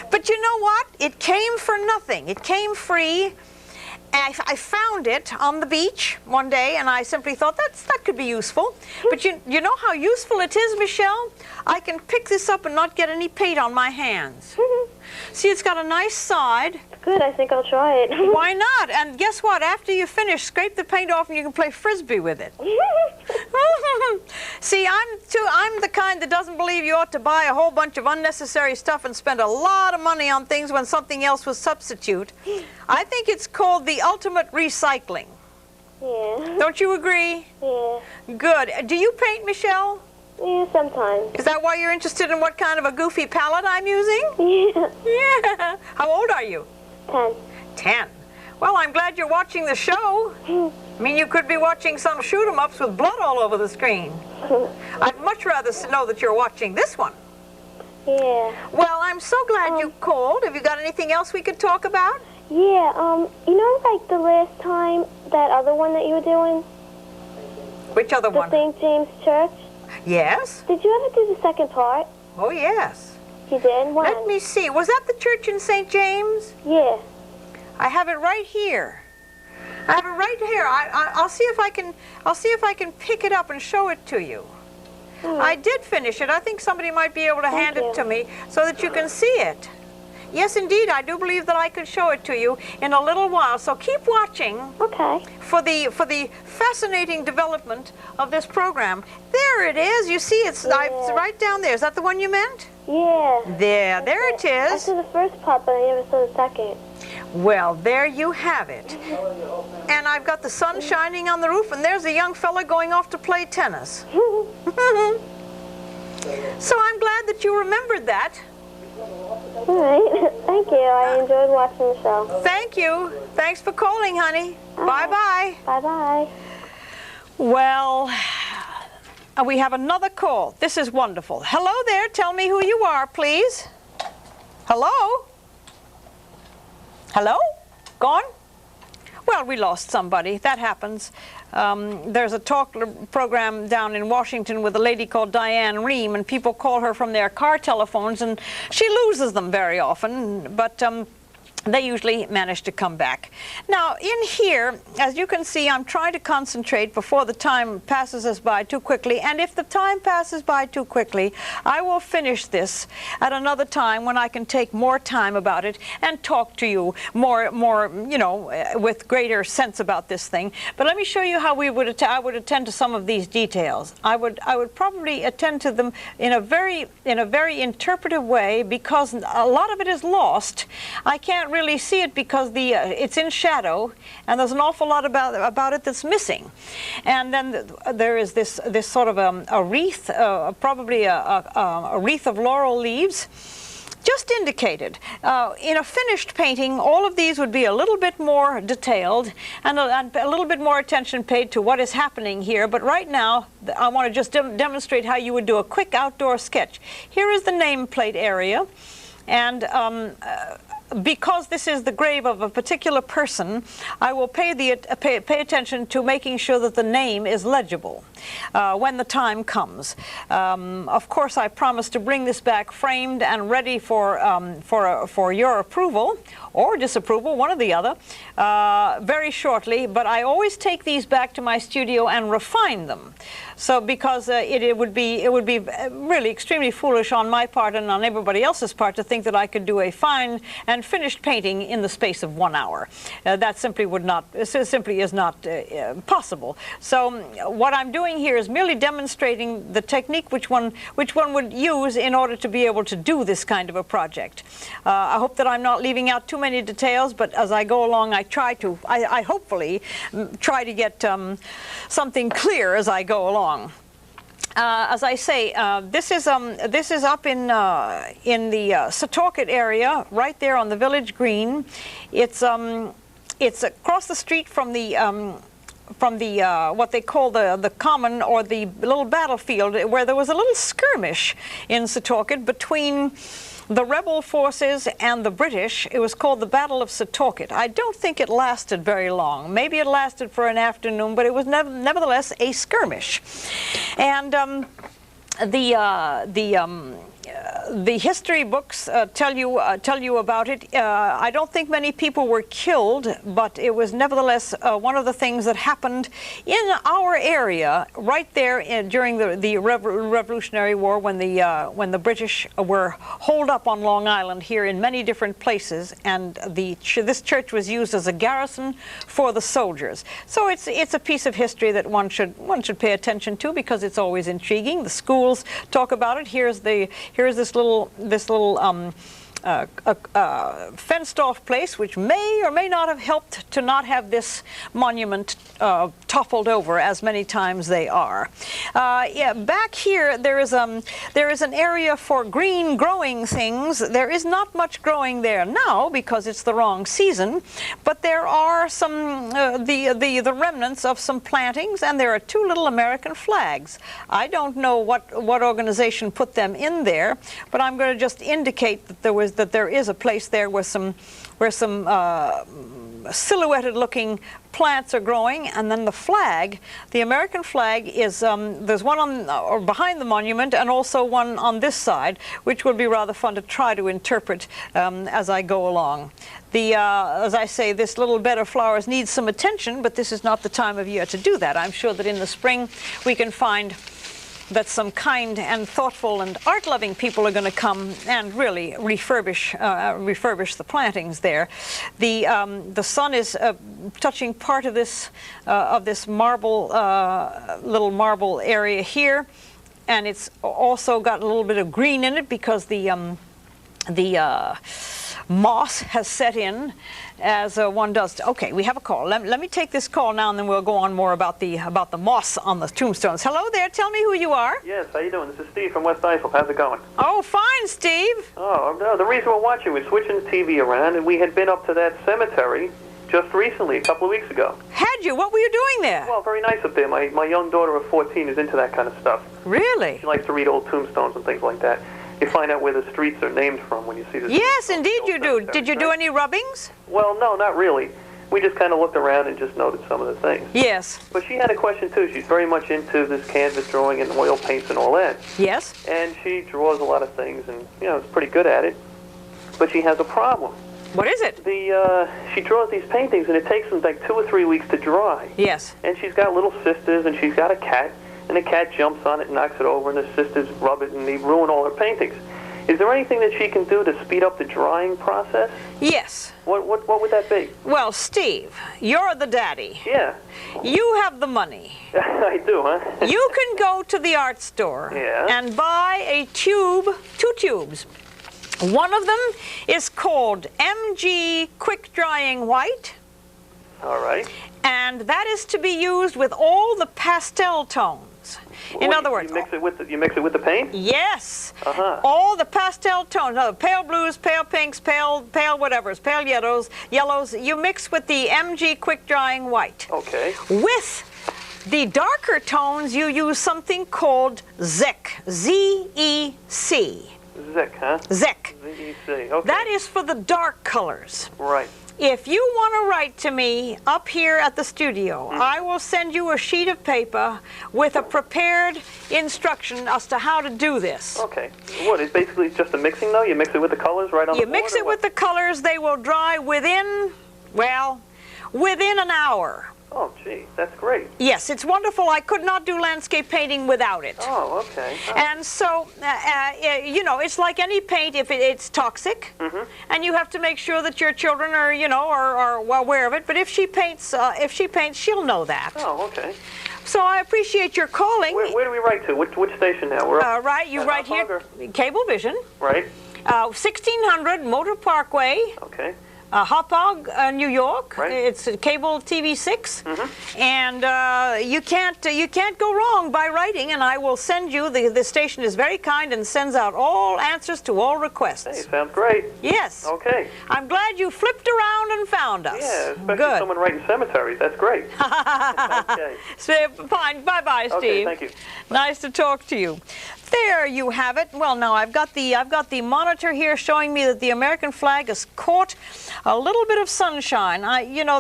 Speaker 1: But you know what? It came for nothing. It came free. And I found it on the beach one day, and I simply thought that could be useful. But you know how useful it is, Michelle? I can pick this up and not get any paint on my hands. See, it's got a nice side.
Speaker 9: Good, I think I'll try it.
Speaker 1: Why not? And guess what? After you finish, scrape the paint off and you can play Frisbee with it. See, I'm the kind that doesn't believe you ought to buy a whole bunch of unnecessary stuff and spend a lot of money on things when something else was substitute. I think it's called the ultimate recycling.
Speaker 9: Yeah.
Speaker 1: Don't you agree?
Speaker 9: Yeah.
Speaker 1: Good. Do you paint, Michelle?
Speaker 9: Yeah, sometimes.
Speaker 1: Is that why you're interested in what kind of a goofy palette I'm using?
Speaker 9: Yeah.
Speaker 1: Yeah. How old are you?
Speaker 9: 10.
Speaker 1: 10. Well, I'm glad you're watching the show. I mean, you could be watching some shoot-em-ups with blood all over the screen. I'd much rather know that you're watching this one.
Speaker 9: Yeah.
Speaker 1: Well, I'm so glad you called. Have you got anything else we could talk about?
Speaker 9: Yeah, you know, like the last time, that other one that you were doing?
Speaker 1: Which other one?
Speaker 9: The St. James Church?
Speaker 1: Yes.
Speaker 9: Did you ever do the second part?
Speaker 1: Oh, yes.
Speaker 9: You did? When?
Speaker 1: Let me see. Was that the church in St. James?
Speaker 9: Yeah.
Speaker 1: I have it right here. I have it right here. I'll see if I can pick it up and show it to you. I did finish it. I think somebody might be able to hand it to me so that you can see it. Yes, indeed. I do believe that I could show it to you in a little while. So keep watching.
Speaker 9: Okay.
Speaker 1: For the fascinating development of this program. There it is. You see, it's right down there. Is that the one you meant?
Speaker 9: Yeah.
Speaker 1: There it is.
Speaker 9: I saw the first part, but I never saw the second.
Speaker 1: Well, there you have it. And I've got the sun shining on the roof, and there's a young fella going off to play tennis. So I'm glad that you remembered that.
Speaker 9: All right. Thank you. I enjoyed watching the show.
Speaker 1: Thank you. Thanks for calling, honey. Bye-bye.
Speaker 9: Bye-bye.
Speaker 1: Well, we have another call. This is wonderful. Hello there. Tell me who you are, please. Hello? Hello? Gone? Well, we lost somebody. That happens. There's a talk program down in Washington with a lady called Diane Rehm, and people call her from their car telephones, and she loses them very often, but they usually manage to come back. Now, in here, as you can see, I'm trying to concentrate before the time passes us by too quickly, and if the time passes by too quickly, I will finish this at another time when I can take more time about it and talk to you more, you know, with greater sense about this thing. But let me show you how I would attend to some of these details. I would probably attend to them in a very interpretive way, because a lot of it is lost. I can't really see it because it's in shadow, and there's an awful lot about it that's missing. And then there is this sort of a wreath, probably a wreath of laurel leaves, just indicated. In a finished painting, all of these would be a little bit more detailed and a little bit more attention paid to what is happening here. But right now, I want to just demonstrate how you would do a quick outdoor sketch. Here is the nameplate area, and because this is the grave of a particular person, I will pay attention to making sure that the name is legible when the time comes. Of course, I promise to bring this back framed and ready for your approval or disapproval, one or the other, very shortly. But I always take these back to my studio and refine them. So because it would be really extremely foolish on my part and on everybody else's part to think that I could do a fine and finished painting in the space of 1 hour. That simply is not possible. So what I'm doing here is merely demonstrating the technique which one would use in order to be able to do this kind of a project. I hope that I'm not leaving out too many details, but as I go along, I hopefully try to get something clear as I go along. As I say, this is up in the Setauket area, right there on the village green. It's across the street from the what they call the common, or the little battlefield, where there was a little skirmish in Setauket between the rebel forces and the British. It was called the Battle of Setauket. I don't think it lasted very long. Maybe it lasted for an afternoon, but it was nevertheless a skirmish. And the history books tell you about it. I don't think many people were killed, but it was nevertheless one of the things that happened in our area right there during the Revolutionary War, when the British were holed up on Long Island here in many different places, and this church was used as a garrison for the soldiers. So it's a piece of history that one should pay attention to, because it's always intriguing. The schools talk about it. Here's this little fenced-off place, which may or may not have helped to not have this monument toppled over as many times they are. Yeah, back here there is an area for green growing things. There is not much growing there now because it's the wrong season, but there are some the remnants of some plantings, and there are two little American flags. I don't know what organization put them in there, but I'm going to just indicate that there is a place there where some silhouetted looking plants are growing. And then the flag, the American flag, is there's one on or behind the monument, and also one on this side, which would be rather fun to try to interpret as I go along. As I say, this little bed of flowers needs some attention, but this is not the time of year to do that. I'm sure that in the spring we can find that some kind and thoughtful and art-loving people are going to come and really refurbish the plantings there. The sun is touching part of this marble, little marble area here, and it's also got a little bit of green in it because the moss has set in, as one does. Okay, we have a call. Let me take this call now, and then we'll go on more about the moss on the tombstones. Hello there. Tell me who you are.
Speaker 10: Yes, how you doing? This is Steve from West Easel. How's it going?
Speaker 1: Oh, fine, Steve.
Speaker 10: Oh, no, the reason we're watching, we're switching the TV around, and we had been up to that cemetery just recently, a couple of weeks ago.
Speaker 1: Had you? What were you doing there?
Speaker 10: Well, very nice up there. My young daughter of 14 is into that kind of stuff.
Speaker 1: Really?
Speaker 10: She likes to read old tombstones and things like that. You find out where the streets are named from when you see the...
Speaker 1: Yes, indeed you do. Did you do any rubbings?
Speaker 10: Well, no, not really. We just kind of looked around and just noted some of the things.
Speaker 1: Yes.
Speaker 10: But she had a question, too. She's very much into this canvas drawing and oil paints and all that.
Speaker 1: Yes.
Speaker 10: And she draws a lot of things and, is pretty good at it. But she has a problem.
Speaker 1: What is it?
Speaker 10: She draws these paintings, and it takes them like 2 or 3 weeks to dry.
Speaker 1: Yes.
Speaker 10: And she's got little sisters, and she's got a cat, and the cat jumps on it and knocks it over, and the sisters rub it, and they ruin all her paintings. Is there anything that she can do to speed up the drying process?
Speaker 1: Yes.
Speaker 10: What would that be?
Speaker 1: Well, Steve, you're the daddy.
Speaker 10: Yeah.
Speaker 1: You have the money.
Speaker 10: I do, huh?
Speaker 1: You can go to the art store and buy a tube, 2 tubes. One of them is called MG Quick Drying White.
Speaker 10: All right.
Speaker 1: And that is to be used with all the pastel tones. In other words,
Speaker 10: you mix it with the paint?
Speaker 1: Yes.
Speaker 10: Uh-huh.
Speaker 1: All the pastel tones, pale blues, pale pinks, pale whatevers, pale yellows. You mix with the MG Quick Drying White.
Speaker 10: Okay.
Speaker 1: With the darker tones, you use something called Zec, Z-E-C.
Speaker 10: Zec, huh?
Speaker 1: Zec.
Speaker 10: Z-E-C, okay.
Speaker 1: That is for the dark colors.
Speaker 10: Right.
Speaker 1: If you want to write to me up here at the studio, I will send you a sheet of paper with a prepared instruction as to how to do this.
Speaker 10: Okay. What, it's basically just a mixing, though? You mix it with the colors right on the board?
Speaker 1: You mix it with the colors. They will dry within an hour.
Speaker 10: Oh, gee, that's great.
Speaker 1: Yes, it's wonderful. I could not do landscape painting without it.
Speaker 10: Oh, okay. Oh.
Speaker 1: And so, it's like any paint. If it's toxic, and you have to make sure that your children are, are well aware of it. But if she paints, she'll know that.
Speaker 10: Oh, okay.
Speaker 1: So I appreciate your calling.
Speaker 10: Where do we write to? Which station now? We're up
Speaker 1: you write here, Cablevision.
Speaker 10: Right.
Speaker 1: 1600 Motor Parkway.
Speaker 10: Okay.
Speaker 1: Hauppauge, New York.
Speaker 10: Right.
Speaker 1: It's cable TV 6, and you can't go wrong by writing. And I will send you. The station is very kind and sends out all answers to all requests.
Speaker 10: Hey, sounds great.
Speaker 1: Yes.
Speaker 10: Okay.
Speaker 1: I'm glad you flipped around and found us.
Speaker 10: Yeah, especially
Speaker 1: good.
Speaker 10: Someone writing cemeteries. That's great. Okay.
Speaker 1: So, fine. Bye-bye, Steve.
Speaker 10: Okay, thank you.
Speaker 1: Nice to talk to you. There you have it. Well, now I've got the monitor here showing me that the American flag has caught a little bit of sunshine.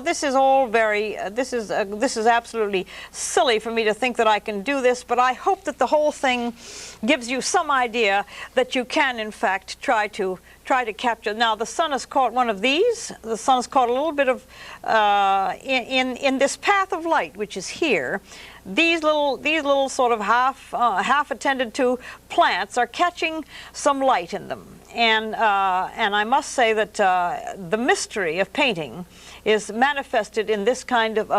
Speaker 1: This is all very. This is absolutely silly for me to think that I can do this, but I hope that the whole thing gives you some idea that you can, in fact, try to capture. Now, the sun has caught one of these. The sun has caught a little bit of in this path of light, which is here. These little sort of half attended to plants are catching some light in them, and I must say that the mystery of painting is manifested in this kind of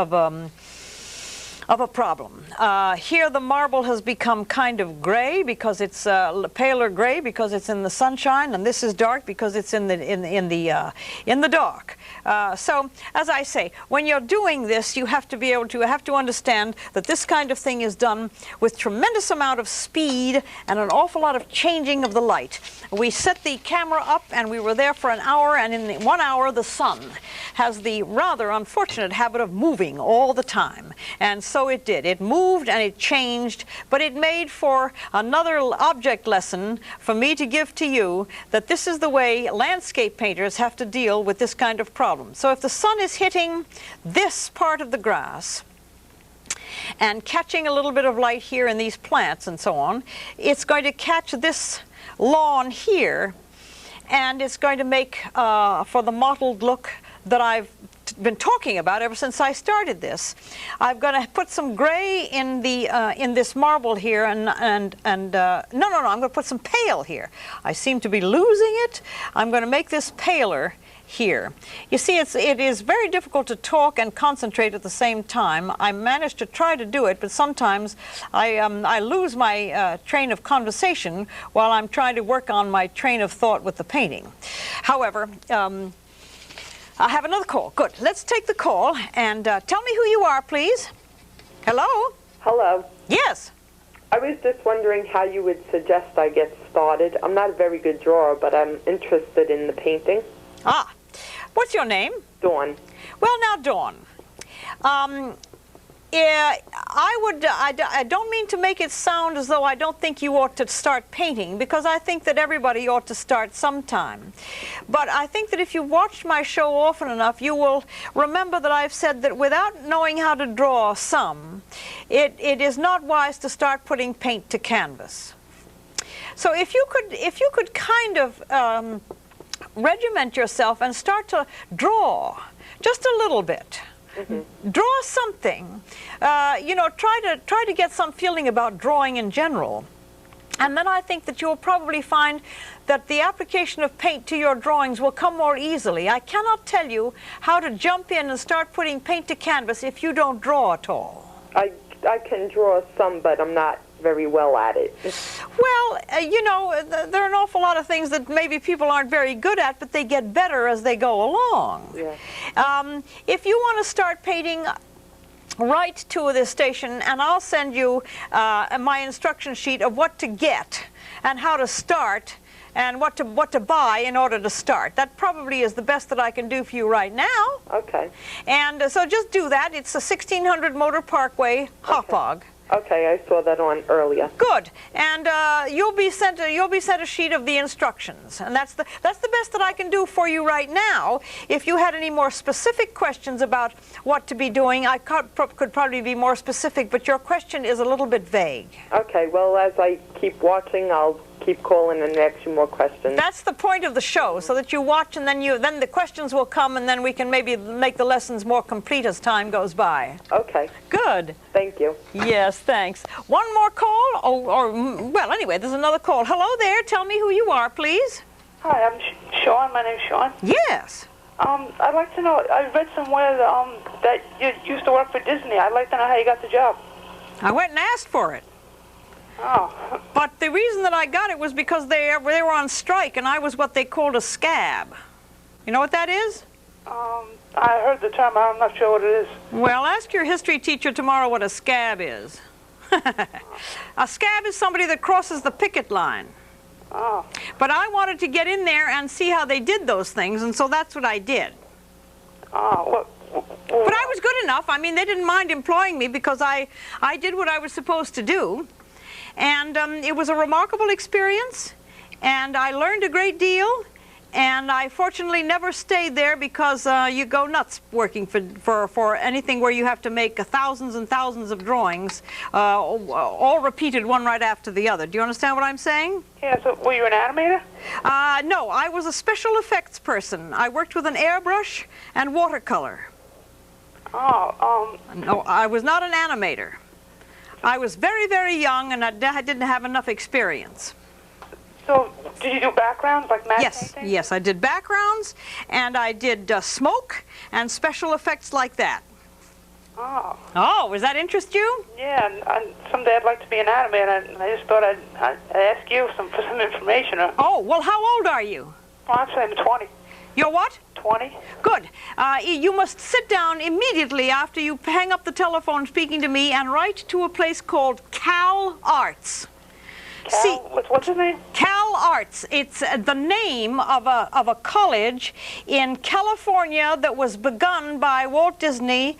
Speaker 1: a problem. Here the marble has become kind of gray because it's paler gray because it's in the sunshine, and this is dark because it's in the dark. So, as I say, when you're doing this, you have to understand that this kind of thing is done with tremendous amount of speed and an awful lot of changing of the light. We set the camera up, and we were there for an hour, and in 1 hour the sun has the rather unfortunate habit of moving all the time, and so it did. It moved and it changed, but it made for another object lesson for me to give to you, that this is the way landscape painters have to deal with this kind of problem. So if the sun is hitting this part of the grass and catching a little bit of light here in these plants and so on, it's going to catch this lawn here, and it's going to make for the mottled look that I've been talking about ever since I started this. I'm going to put some gray in this marble here, no, I'm going to put some pale here. I seem to be losing it. I'm going to make this paler here. You see, it is very difficult to talk and concentrate at the same time. I managed to try to do it, but sometimes I lose my train of conversation while I'm trying to work on my train of thought with the painting. However, I have another call. Good. Let's take the call and tell me who you are, please. Hello?
Speaker 11: Hello.
Speaker 1: Yes.
Speaker 11: I was just wondering how you would suggest I get started. I'm not a very good drawer, but I'm interested in the painting.
Speaker 1: Ah. What's your name?
Speaker 11: Dawn.
Speaker 1: Well, now, Dawn, I don't mean to make it sound as though I don't think you ought to start painting, because I think that everybody ought to start sometime. But I think that if you watch my show often enough, you will remember that I've said that without knowing how to draw some, it is not wise to start putting paint to canvas. So if you could kind of regiment yourself and start to draw just a little bit. Mm-hmm. Draw something. You know, try to get some feeling about drawing in general. And then I think that you'll probably find that the application of paint to your drawings will come more easily. I cannot tell you how to jump in and start putting paint to canvas if you don't draw at all.
Speaker 11: I can draw some, but I'm not very well at it.
Speaker 1: Well, you know, there are an awful lot of things that maybe people aren't very good at, but they get better as they go along. Yeah. If you want to start painting, write to this station and I'll send you my instruction sheet of what to get and how to start and what to buy in order to start. That probably is the best that I can do for you right now.
Speaker 11: Okay.
Speaker 1: And so just do that. It's a 1600 Motor Parkway, Hauppauge.
Speaker 11: Okay, I saw that on earlier.
Speaker 1: Good, and you'll be sent a sheet of the instructions, and that's the best that I can do for you right now. If you had any more specific questions about what to be doing, I could probably be more specific, but your question is a little bit vague.
Speaker 11: Okay, well, as I keep watching, I'll keep calling and ask you more questions.
Speaker 1: That's the point of the show, so that you watch and then the questions will come, and then we can maybe make the lessons more complete as time goes by.
Speaker 11: Okay.
Speaker 1: Good.
Speaker 11: Thank you.
Speaker 1: Yes, thanks. One more call? Well, anyway, there's another call. Hello there. Tell me who you are, please.
Speaker 12: Hi, I'm Sean. My name's Sean.
Speaker 1: Yes.
Speaker 12: I'd like to know, I read somewhere that you used to work for Disney. I'd like to know how you got the job.
Speaker 1: I went and asked for it.
Speaker 12: Oh.
Speaker 1: But the reason that I got it was because they were on strike, and I was what they called a scab. You know what that is?
Speaker 12: I heard the term. I'm not sure what it is.
Speaker 1: Well, ask your history teacher tomorrow what a scab is. A scab is somebody that crosses the picket line.
Speaker 12: Oh.
Speaker 1: But I wanted to get in there and see how they did those things, and so that's what I did.
Speaker 12: Oh,
Speaker 1: but I was good enough. I mean, they didn't mind employing me because I did what I was supposed to do. And it was a remarkable experience, and I learned a great deal, and I fortunately never stayed there because you go nuts working for anything where you have to make thousands and thousands of drawings, all repeated one right after the other. Do you understand what I'm saying?
Speaker 12: Yeah, so were you an animator?
Speaker 1: No, I was a special effects person. I worked with an airbrush and watercolor.
Speaker 12: Oh,
Speaker 1: No, I was not an animator. I was very, very young, and I didn't have enough experience.
Speaker 12: So, did you do backgrounds, like matte painting?
Speaker 1: Yes, I did backgrounds, and I did smoke and special effects like that.
Speaker 12: Oh.
Speaker 1: Oh, does that interest you?
Speaker 12: Yeah, and someday I'd like to be an animator, and I just thought I'd ask you for some information.
Speaker 1: Oh, well, how old are you?
Speaker 12: Well, actually, I'm 20.
Speaker 1: You're what?
Speaker 12: 20.
Speaker 1: Good. You must sit down immediately after you hang up the telephone speaking to me and write to a place called Cal Arts.
Speaker 12: What's his name?
Speaker 1: Cal Arts. It's the name of a college in California that was begun by Walt Disney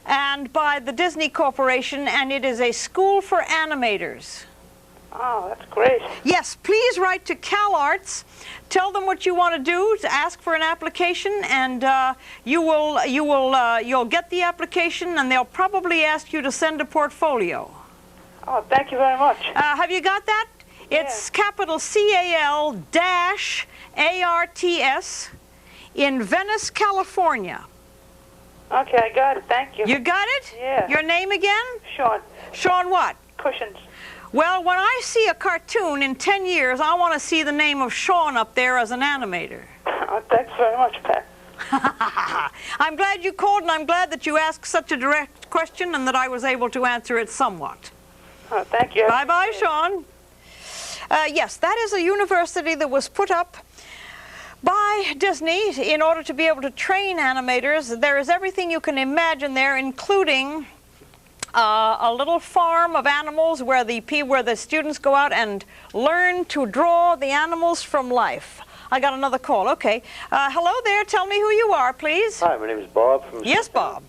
Speaker 1: and by the Disney Corporation, and it is a school for animators.
Speaker 12: Oh, that's great.
Speaker 1: Yes, please write to Cal Arts. Tell them what you want to do, to ask for an application, and you'll get the application, and they'll probably ask you to send a portfolio.
Speaker 12: Oh, thank you very much.
Speaker 1: Have you got that? It's capital CAL-ARTS in Venice, California.
Speaker 12: Okay, I got it. Thank you.
Speaker 1: You got it?
Speaker 12: Yeah.
Speaker 1: Your name again?
Speaker 12: Sean.
Speaker 1: Sean what?
Speaker 12: Cushions.
Speaker 1: Well, when I see a cartoon in 10 years, I want to see the name of Sean up there as an animator.
Speaker 12: Thanks very much, Pat.
Speaker 1: I'm glad you called, and I'm glad that you asked such a direct question and that I was able to answer it somewhat.
Speaker 12: Oh, thank you.
Speaker 1: Bye-bye, Sean. Yes, that is a university that was put up by Disney in order to be able to train animators. There is everything you can imagine there, including a little farm of animals where the students go out and learn to draw the animals from life. I got another call. Okay. Hello there. Tell me who you are, please.
Speaker 13: Hi, my name is Bob from
Speaker 1: Yes, Bob.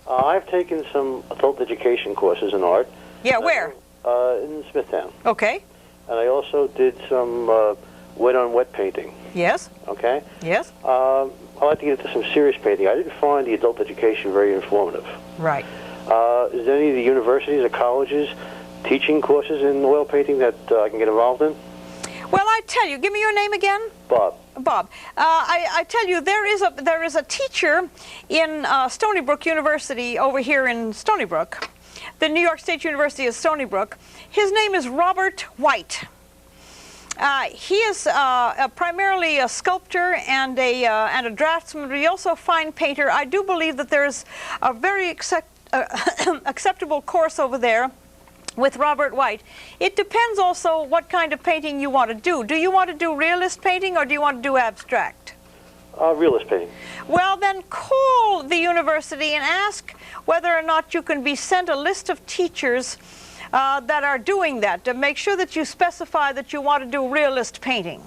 Speaker 13: I've taken some adult education courses in art.
Speaker 1: Yeah, where?
Speaker 13: In Smithtown.
Speaker 1: Okay.
Speaker 13: And I also did some wet-on-wet painting.
Speaker 1: Yes.
Speaker 13: Okay?
Speaker 1: Yes.
Speaker 13: I'd like to get into some serious painting. I didn't find the adult education very informative.
Speaker 1: Right.
Speaker 13: Is there any of the universities or colleges teaching courses in oil painting that I can get involved in?
Speaker 1: Well, I tell you, give me your name again.
Speaker 13: Bob.
Speaker 1: Bob. I tell you, there is a teacher in Stony Brook University over here in Stony Brook. The New York State University is Stony Brook. His name is Robert White. He is primarily a sculptor and a draftsman, but he also a fine painter. I do believe that there's a very acceptable course over there with Robert White. It depends also what kind of painting you want to do. Do you want to do realist painting or do you want to do abstract?
Speaker 13: Realist painting.
Speaker 1: Well, then call the university and ask whether or not you can be sent a list of teachers that are doing that, to make sure that you specify that you want to do realist painting.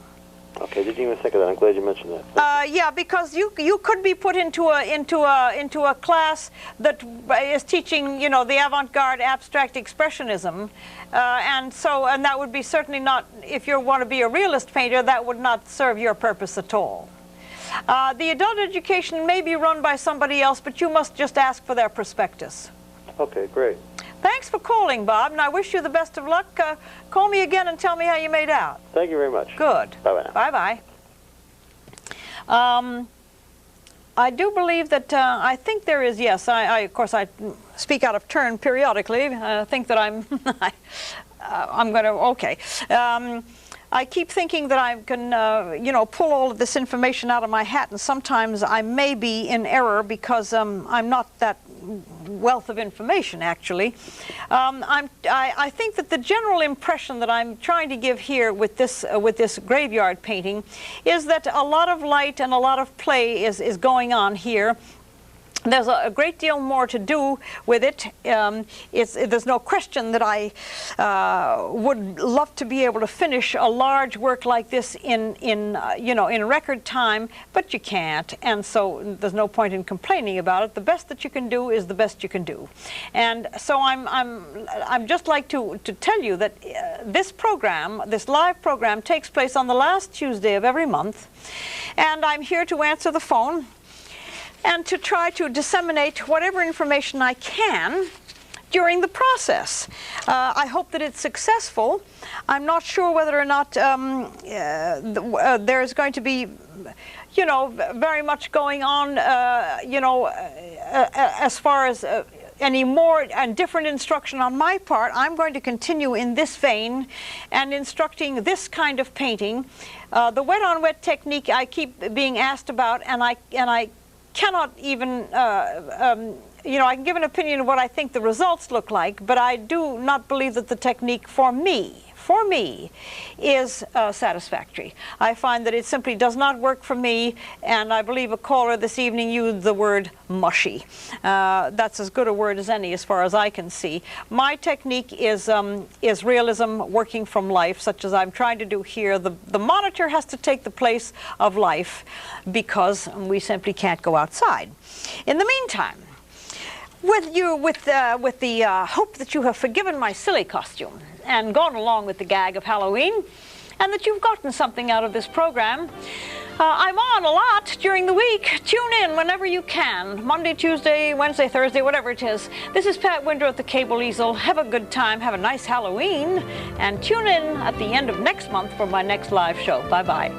Speaker 13: Okay, didn't even think of that. I'm glad you mentioned that.
Speaker 1: Yeah, because you could be put into a class that is teaching, you know, the avant-garde abstract expressionism, and that would be certainly not, if you want to be a realist painter, that would not serve your purpose at all. The adult education may be run by somebody else, but you must just ask for their prospectus.
Speaker 13: Okay, great.
Speaker 1: Thanks for calling, Bob, and I wish you the best of luck. Call me again and tell me how you made out.
Speaker 13: Thank you very much.
Speaker 1: Good.
Speaker 13: Bye-bye now.
Speaker 1: Bye-bye. I do believe that, I think there is, yes, of course, I speak out of turn periodically. I think that I'm going to, okay. I keep thinking that I can, you know, pull all of this information out of my hat, and sometimes I may be in error because I'm not that wealth of information, actually. I think that the general impression that I'm trying to give here with this graveyard painting is that a lot of light and a lot of play is going on here. There's a great deal more to do with it. There's no question that I would love to be able to finish a large work like this in record time, but you can't, and so there's no point in complaining about it. The best that you can do is the best you can do, and so I'm just like to tell you that this program, this live program, takes place on the last Tuesday of every month, and I'm here to answer the phone and to try to disseminate whatever information I can during the process. I hope that it's successful. I'm not sure whether or not there's going to be, you know, very much going on, as far as any more and different instruction on my part. I'm going to continue in this vein and instructing this kind of painting. The wet-on-wet technique I keep being asked about, and I cannot even, I can give an opinion of what I think the results look like, but I do not believe that the technique for me is satisfactory. I find that it simply does not work for me, and I believe a caller this evening used the word mushy. That's as good a word as any as far as I can see. My technique is realism working from life, such as I'm trying to do here. The monitor has to take the place of life because we simply can't go outside. In the meantime, with the hope that you have forgiven my silly costume and gone along with the gag of Halloween, and that you've gotten something out of this program. I'm on a lot during the week. Tune in whenever you can. Monday, Tuesday, Wednesday, Thursday, whatever it is. This is Pat Windrow at the Cable Easel. Have a good time. Have a nice Halloween. And tune in at the end of next month for my next live show. Bye-bye.